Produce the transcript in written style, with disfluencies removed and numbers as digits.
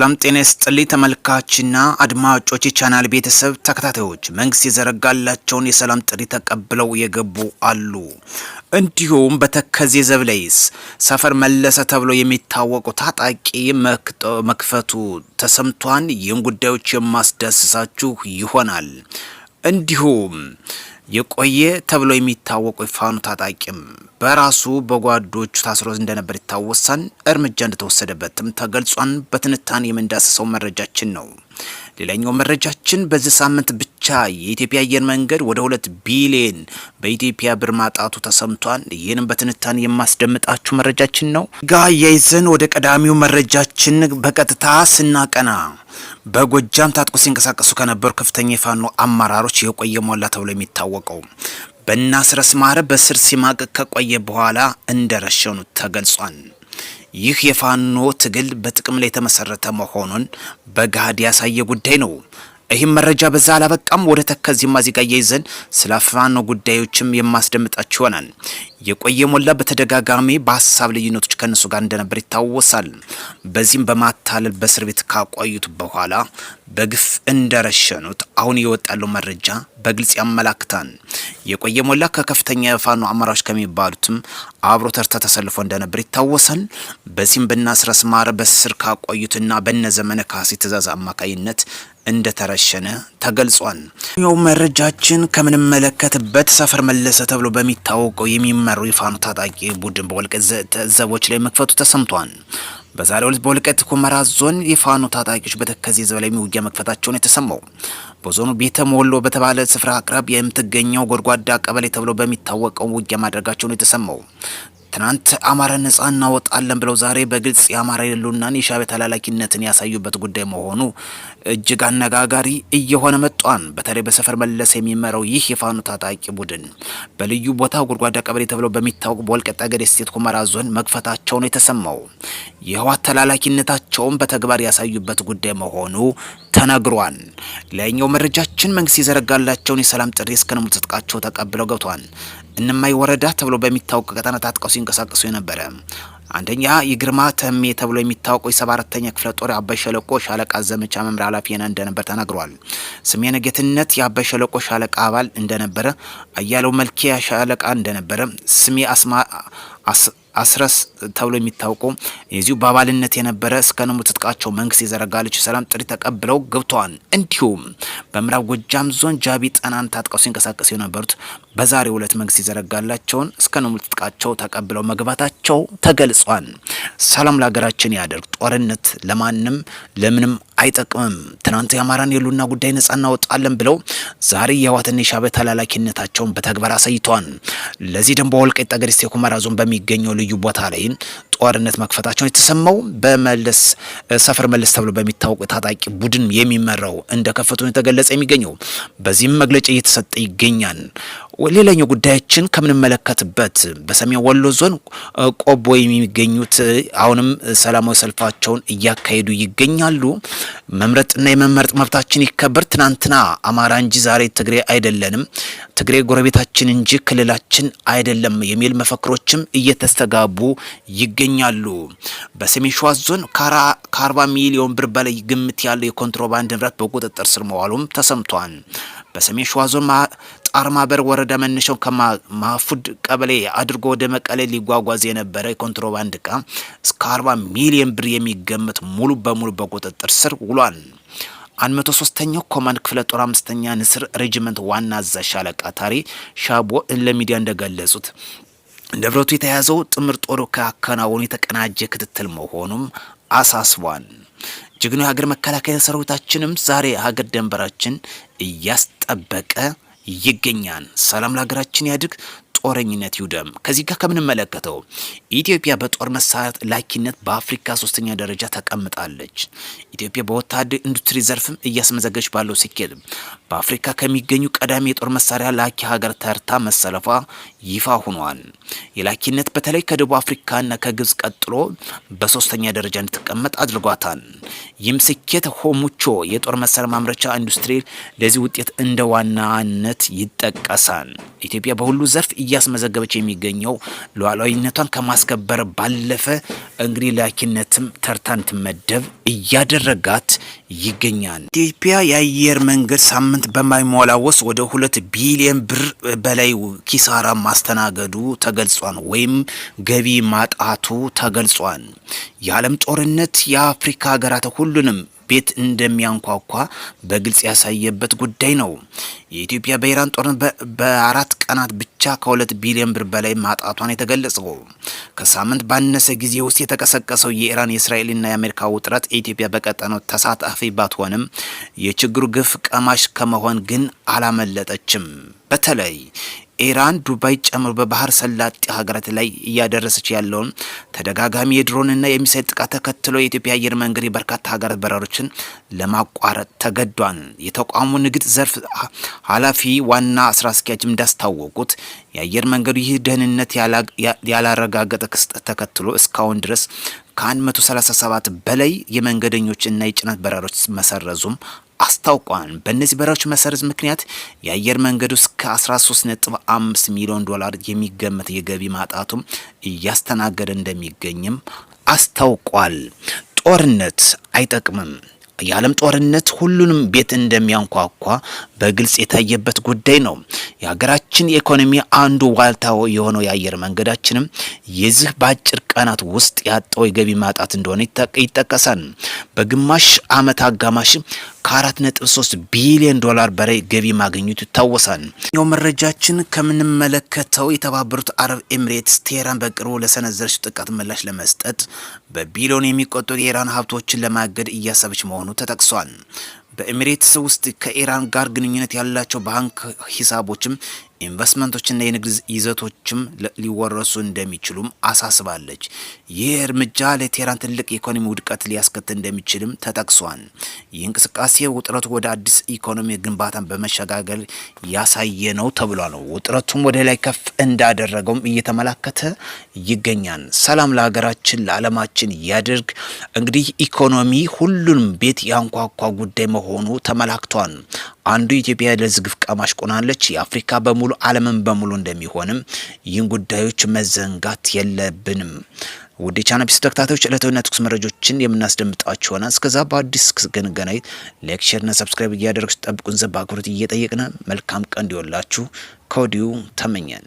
ሰላም ጤና ይስጥልኝ ተመልካችና አድማጮች የቻናል ቤተሰብ ተከታታዮች መንግስት የዘረጋላቸውን የሰላም ጥሪ ተቀብለው የገቡ አሉ። እንዲሁም በተከዜ ዘብ ላይስ ሰፈር መለሰ ተብሎ የሚታወቀው ታጣቂ መክፈቱ ተሰምቷን ይህን ጉዳዮች የማስዳስሳችሁ ይሆናል። እንዲሁም የቆየ ተብሎ የሚታወቀው የፋኖ ታጣቂም በራሱ በጓዶቹ ታስሮ እንደነበር ይታወሳል። እርምጃ እንደተወሰደበትም ተገልጿል። በትንታኔ የምንዳስሰው መረጃችን ነው። ሌላኛው መረጃችን በዚህ ሳምንት ብቻ የኢትዮጵያ አየር መንገድ ወደ 2 ቢሊዮን በኢትዮጵያ ብር ማጣቱ ተሰምቷል። ይህንም በትንታኔ የማስደምጣችሁ መረጃችን ነው። ጋያይዘን ወደ ቀዳሚው መረጃችን በቀጥታ ስናቀና በጎጃም ታጥቆ ሲንቀሳቀሱ ከነበሩ ከፍተኛ የፋኖ አመራሮች የቆየ ሞላ ተብሎ የሚታወቀው በእናስረስ ማረ በስር ሲማቀቅ ከቆየ በኋላ እንደረሸኑት ተገልጿል። ይህ የፋኖ ትግል በጥቅም ላይ የተመሰረተ መሆኑን በጋድ ያሳየ ጉዳይ ነው። ይህም መረጃ በዛ አላበቃም። ወደ ተከዚህም ማዚጋ ይዘን ስለ ፋኖ ጉዳዮችም የማስደምጣችሁ ይሆናል። የቆየ ሞላ በተደጋጋሚ በሀሳብ ልዩነቶች ከነሱ ጋር እንደነበር ይታወሳል። በዚህም በማታለል በእስር ቤት ካቆዩት በኋላ በግፍ እንደረሸኑት አሁን የወጣለው መረጃ በግልጽ ያመላክታል። የቆየ ሞላ ከከፍተኛ የፋኖ አመራሮች ከሚባሉትም አብሮ ተርታ ተሰልፎ እንደነበር ይታወሳል። በዚህም በእናስረስ ማረ በስር ካቆዩትና በነዘመነ ካሴ ትእዛዝ አማካይነት እንደተረሸነ ተገልጿል። ያው መረጃችን ከምንመለከትበት ሰፈር መለሰ ተብሎ በሚታወቀው የሚመራው የፋኖ ታጣቂ ቡድን በወልቃይት ዘቦች ላይ መክፈቱ ተሰምቷል። በዛሬው ዕለት በወልቃይት ሁመራ ዞን የፋኖ ታጣቂዎች በተከዜ ዘብ ላይ ውጊያ መክፈታቸውን የተሰማው በዞኑ ቤተ ሞሎ በተባለ ስፍራ አቅራቢያ የምትገኘው ጎድጓዳ ቀበሌ ተብሎ በሚታወቀው ውጊያ ማድረጋቸውን የተሰማው ትናንት አማራ ነጻ እናወጣለን ብለው ዛሬ በግልጽ የአማራ የሉናን የሻዕቢያ ተላላኪነትን ያሳዩበት ጉዳይ መሆኑ እጅግ አነጋጋሪ እየሆነ መጥቷል። በተለይ በሰፈር መለሰ የሚመራው ይህ የፋኖ ታጣቂ ቡድን በልዩ ቦታ ጎድጓዳ ቀበሌ ተብለው በሚታወቅ በወልቃይት ጠገዴ ሰቲት ሁመራ ዞን መክፈታቸው ነው የተሰማው። የህወሓት ተላላኪነታቸውን በተግባር ያሳዩበት ጉዳይ መሆኑ ተነግሯል። ሌላኛው መረጃችን መንግስት የዘረጋላቸውን የሰላም ጥሪ እስከነሙሉ ትጥቃቸው ተቀብለው ገብተዋል። እነማይ ወረዳ ተብሎ በሚታወቅ ቀጠና ታጥቀው ሲንቀሳቀሱ የነበረ አንደኛ የግርማ ተሜ ተብሎ የሚታወቀው የ74ኛ ክፍለ ጦር አባይ ሸለቆ ሻለቃ ዘመቻ መምሪያ ኃላፊ እንደነበር ተናግሯል። ስሜነ ጌትነት የአባይ ሸለቆ ሻለቃ አባል እንደነበረ፣ አያለው መልኬ ሻለቃ እንደነበረ፣ ስሜ አስረስ ተብሎ የሚታወቀው የዚሁ በአባልነት የነበረ እስከነሙሉ ትጥቃቸው መንግስት የዘረጋለች ሰላም ጥሪ ተቀብለው ገብተዋል። እንዲሁም በምዕራብ ጎጃም ዞን ጃቢ ጠናን ታጥቀው ሲንቀሳቀሱ የነበሩት በዛሬው ዕለት መንግስት የዘረጋላቸውን እስከነሙሉ ትጥቃቸው ተቀብለው መግባታቸው ተገልጿል። ሰላም ለሀገራችን ያደርግ። ጦርነት ለማንም ለምንም አይጠቅምም። ትናንት የአማራን የሉና ጉዳይ ነጻ እናወጣለን ብለው ዛሬ የህወሓትና የሻዕቢያ ተላላኪነታቸውን በተግባር አሳይተዋል። ለዚህ ደግሞ በወልቃይት ጠገዴ ሰቲት ሁመራ ዞን በሚገኘው ልዩ ቦታ ላይ ጦርነት መክፈታቸውን የተሰማው በመለስ ሰፈር መለስ ተብሎ በሚታወቅ ታጣቂ ቡድን የሚመራው እንደከፈቱ ነው የተገለጸ የሚገኘው። በዚህም መግለጫ እየተሰጠ ይገኛል። ሌላኛው ጉዳያችን ከምንመለከትበት በሰሜን ወሎ ዞን ቆቦ የሚገኙት አሁንም ሰላማዊ ሰልፋቸውን እያካሄዱ ይገኛሉ። መምረጥና የመመረጥ መብታችን ይከበር፣ ትናንትና አማራ እንጂ ዛሬ ትግሬ አይደለንም፣ ትግሬ ጎረቤታችን እንጂ ክልላችን አይደለም የሚል መፈክሮችም እየተስተጋቡ ይገኛሉ። በሰሜን ሸዋ ዞን ከ40 ሚሊዮን ብር በላይ ግምት ያለው የኮንትሮባንድ ንብረት በቁጥጥር ስር መዋሉም ተሰምቷል። በሰሜን ሸዋ ዞን ጣርማበር ወረዳ መነሻው ከማፉድ ቀበሌ አድርጎ ወደ መቀሌ ሊጓጓዝ የነበረ የኮንትሮባንድ ዕቃ እስከ 40 ሚሊዮን ብር የሚገመት ሙሉ በሙሉ በቁጥጥር ስር ውሏል። 103ኛው ኮማንድ ክፍለ ጦር 5ኛ ንስር ሬጂመንት ዋና አዛዥ ሻለቃ ታሪ ሻቦ ለሚዲያ እንደገለጹት ንብረቱ የተያዘው ጥምር ጦሩ ካከናወኑ የተቀናጀ ክትትል መሆኑም አሳስቧል። ጀግናው የሀገር መከላከያ ሰራዊታችንም ዛሬ ሀገር ደንበራችን እያስጠበቀ ይገኛል። ሰላም ለሀገራችን ያድርግ። ጦረኝነት ይውደም። ከዚህ ጋር ከምንመለከተው ኢትዮጵያ በጦር መሳሪያ ላኪነት በአፍሪካ 3ኛ ደረጃ ተቀምጣለች። ኢትዮጵያ በወታደር ኢንዱስትሪ ዘርፍም እያስመዘገች ባለው ስኬት በአፍሪካ ከሚገኙ ቀዳሚ የጦር መሳሪያ ላኪ ሀገር ተርታ መሰለፏ ይፋ ሆኗል። የላኪነት በተለይ ከደቡብ አፍሪካና ከግብጽ ቀጥሎ በ3ኛ ደረጃ እንድትቀመጥ አድርጓታል። ይህም ስኬት ሆሙቾ የጦር መሳሪያ ማምረቻ ኢንዱስትሪ ለዚህ ውጤት እንደ ዋናነት ይጠቀሳል። ኢትዮጵያ በሁሉ ዘርፍ እያስመዘገበች የሚገኘው ሉዓላዊነቷን ከማስከበር ባለፈ እንግዲህ ላኪነትም ተርታን ትመደብ እያደረጋት ይገኛል። ኢትዮጵያ የአየር መንገድ ሳምንት በማይሞላው ወደ 2 ቢሊዮን ብር በላይ ኪሳራ ማስተናገዱ ተገልጿል፣ ወይም ገቢ ማጣቱ ተገልጿል። የዓለም ጦርነት የአፍሪካ ሀገራት ሁሉንም ቤት እንደሚያንኳኳ በግልጽ ያሳየበት ጉዳይ ነው። የኢትዮጵያ በኢራን ጦርነት በ4 ቀናት ብቻ ከ2 ቢሊዮን ብር በላይ ማጣቷን የተገለጸው ከሳምንት ባነሰ ጊዜ ውስጥ የተቀሰቀሰው የኢራን የእስራኤልና የአሜሪካ ውጥረት ኢትዮጵያ በቀጠናው ተሳታፊ ባትሆንም የችግሩ ግፍ ቀማሽ ከመሆን ግን አላመለጠችም። በተለይ ኢራን ዱባይ ጨምሮ በባህር ሰላጤ ሀገራት ላይ እያደረሰች ያለውን ተደጋጋሚ የድሮንና የሚሳይል ጥቃት ተከትሎ የኢትዮጵያ አየር መንገድ የበርካታ ሀገራት በረሮችን ለማቋረጥ ተገዷል። የተቋሙ ንግድ ዘርፍ ኃላፊ ዋና ስራ አስኪያጅ እንዳስታወቁት የአየር መንገዱ ይህ ደህንነት ያላረጋገጠ ክስተት ተከትሎ እስካሁን ድረስ ከ137 በላይ የመንገደኞችና የጭነት በረሮች መሰረዙም አስታውቋል። በእነዚህ በረራዎች መሰረዝ ምክንያት የአየር መንገዱ እስከ 13.5 ሚሊዮን ዶላር የሚገመት የገቢ ማጣቱም እያስተናገደ እንደሚገኝም አስታውቋል። ጦርነት አይጠቅምም። የዓለም ጦርነት ሁሉንም ቤት እንደሚያንኳኳ በግልጽ የታየበት ጉዳይ ነው። የሀገራችን የኢኮኖሚ አንዱ ዋልታው የሆነው የአየር መንገዳችንም የዚህ በአጭር ቀናት ውስጥ ያጣው የገቢ ማጣት እንደሆነ ይጠቀሳል። በግማሽ ዓመት አጋማሽ ከ4.3 ቢሊዮን ዶላር በላይ ገቢ ማግኘቱ ይታወሳል። ይኸው መረጃችን ከምንመለከተው የተባበሩት አረብ ኤሚሬትስ ቴህራን በቅርቡ ለሰነዘረችው ጥቃት ምላሽ ለመስጠት በቢሊዮን የሚቆጠሩ የኢራን ሀብቶችን ለማገድ እያሰበች መሆኑ ተጠቅሷል። በኤሚሬትስ ውስጥ ከኢራን ጋር ግንኙነት ያላቸው ባንክ ሂሳቦችም ኢንቨስትመንቶችና የንግድ ይዘቶችም ሊወረሱ እንደሚችሉም አሳስባለች። ይህ እርምጃ ለቴህራን ትልቅ የኢኮኖሚ ውድቀት ሊያስከትል እንደሚችልም ተጠቅሷል። ይህ እንቅስቃሴ ውጥረቱ ወደ አዲስ ኢኮኖሚ ግንባታን በመሸጋገር ያሳየ ነው ተብሏል። ውጥረቱም ወደ ላይ ከፍ እንዳደረገውም እየተመላከተ ይገኛል። ሰላም ለሀገራችን ለዓለማችን ያድርግ። እንግዲህ ኢኮኖሚ ሁሉንም ቤት ያንኳኳ ጉዳይ መሆኑ ተመላክቷል። አንዱ ኢትዮጵያ ለዚህ ግፍ ቀማሽ ቆናለች። የአፍሪካ በሙሉ ዓለምን በሙሉ እንደሚሆንም ይህን ጉዳዮች መዘንጋት የለብንም። ውድ የቻናል ተከታታዮች ዕለታዊና ትኩስ መረጃዎችን የምናስደምጣችሁ ሆነ። እስከዛ በአዲስ ገንገናይ ላይክ፣ ሼር እና ሰብስክራይብ እያደረጋችሁ ጠብቁን ዘንድ በአክብሮት እየጠየቅን መልካም ቀን እንዲሆንላችሁ ከወዲሁ ተመኘን።